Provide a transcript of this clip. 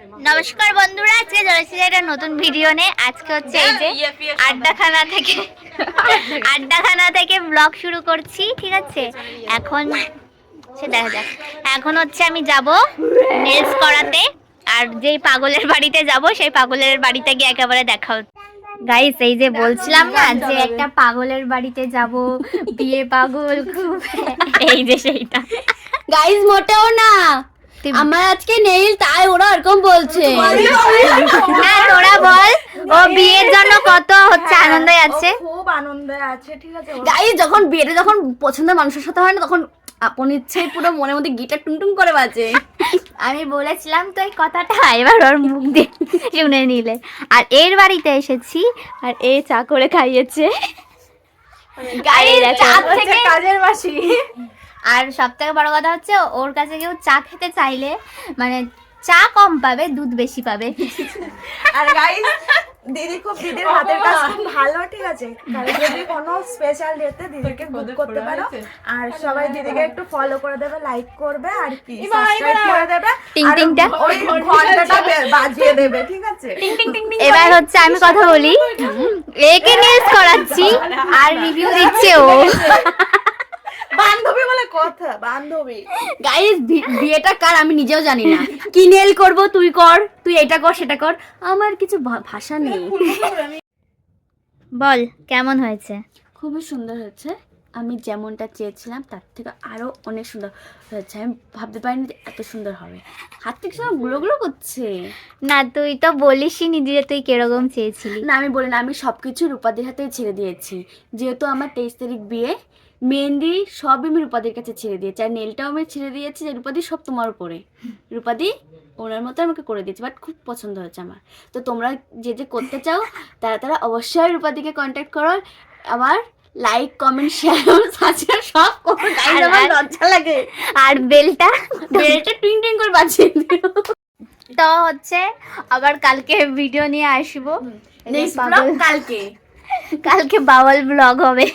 নমস্কার বন্ধুরা, আজকে চলেছি একটা নতুন ভিডিও নিয়ে। আজকে হচ্ছে এই যে আড্ডাখানা থেকে ব্লগ শুরু করছি, ঠিক আছে? এখন সে দেখা যাক। এখন হচ্ছে আমি যাব নেলস করাতে, আর যেই পাগলের বাড়িতে যাব সেই পাগলের বাড়িতে গিয়ে একেবারে দেখা হচ্ছে। গাইস, এই যে বলছিলাম না যে একটা পাগলের বাড়িতে যাব, বিয়ে পাগল খুব, এই যে সেইটা। গাইস মোটেও না, আমার আজকে নেইল, তাই ওরা এরকম বলছে। না তোরা বল, ও বিয়ের জন্য কত হচ্ছে আনন্দে আছে, খুব আনন্দে আছে, ঠিক আছে? গাইস যখন বিয়েতে যখন পছন্দের মানুষের সাথে হয় না, তখন আপন ইচ্ছে পুরো মনের মধ্যে গিটার টুংটুং করে বাজে। আমি বলেছিলাম তো এই কথাটা, এবার ওর মুখ দিয়ে শুনে নিলে। আর এর বাড়িতে এসেছি, আর এ চা করে খাইয়েছে। গাইস চাঁদ থেকে কাজের বাসি। আর সব থেকে বড় কথা হচ্ছে, ওর কাছে কেউ চা খেতে চাইলে মানে চা কম পাবে, দুধ বেশি পাবে। আর গাইস, দিদির হাতের কাজ খুব ভালো, ঠিক আছে? কারণ যদি কোনো স্পেশাল ডেতে দিদিকে বুক করতে পারো, আর সবাই দিদিকে একটু ফলো করে দেবে, লাইক করবে, আর কি সাবস্ক্রাইব করে দেবে, টিং আর টিংটা ওই ঘন্টাটা বাজিয়ে দেবে, ঠিক আছে? এবার হচ্ছে আমি কথা বলি, একে নেলস করাচ্ছি আর রিভিউ দিচ্ছে ও। বান্ধবী বলে কথা, বান্ধবী। গাইস বিয়েটা কার আমি নিজেও জানি না। কি নেল করব, তুই কর, তুই এটা কর সেটা কর, আমার কিছু ভাষা নেই। বল কেমন হয়েছে? খুবই সুন্দর হয়েছে, আমি যেমনটা চেয়েছিলাম তার থেকে আরো অনেক সুন্দর হয়েছে। আমি ভাবতে পারিনি যে এত সুন্দর হবে। হাত থেকে সব গুলো গুলো করছে। না তুই তো বলিসই নি যে তুই কিরকম চেয়েছিলি। না আমি বলি না, আমি সবকিছু রূপাদির হাতেই ছেড়ে দিয়েছি। যেহেতু আমার 23 তারিখ বিয়ে, মেহেন্দি সবই আমি রূপাদির কাছে ছেড়ে দিয়েছি, আর নেলটাও আমি ছেড়ে দিয়েছি যে রূপাদি সব তোমার উপরে। রূপাদি ওনার মতো আমাকে করে দিয়েছে, বাট খুব পছন্দ হয়েছে আমার। তো তোমরা যে যে করতে চাও তারা অবশ্যই রূপাদিকে কন্ট্যাক্ট করো। আবার লাইক কমেন্ট শেয়ার সাবস্ক্রাইব সব করো। গাইস আমার লজ্জা লাগে। আর বেলটা টুইং টুইং করে বাজিয়ে দিও। তো হচ্ছে আবার কালকে ভিডিও নিয়ে আসবো। নেক্সট ব্লগ কালকে। কালকে বাউল ব্লগ হবে।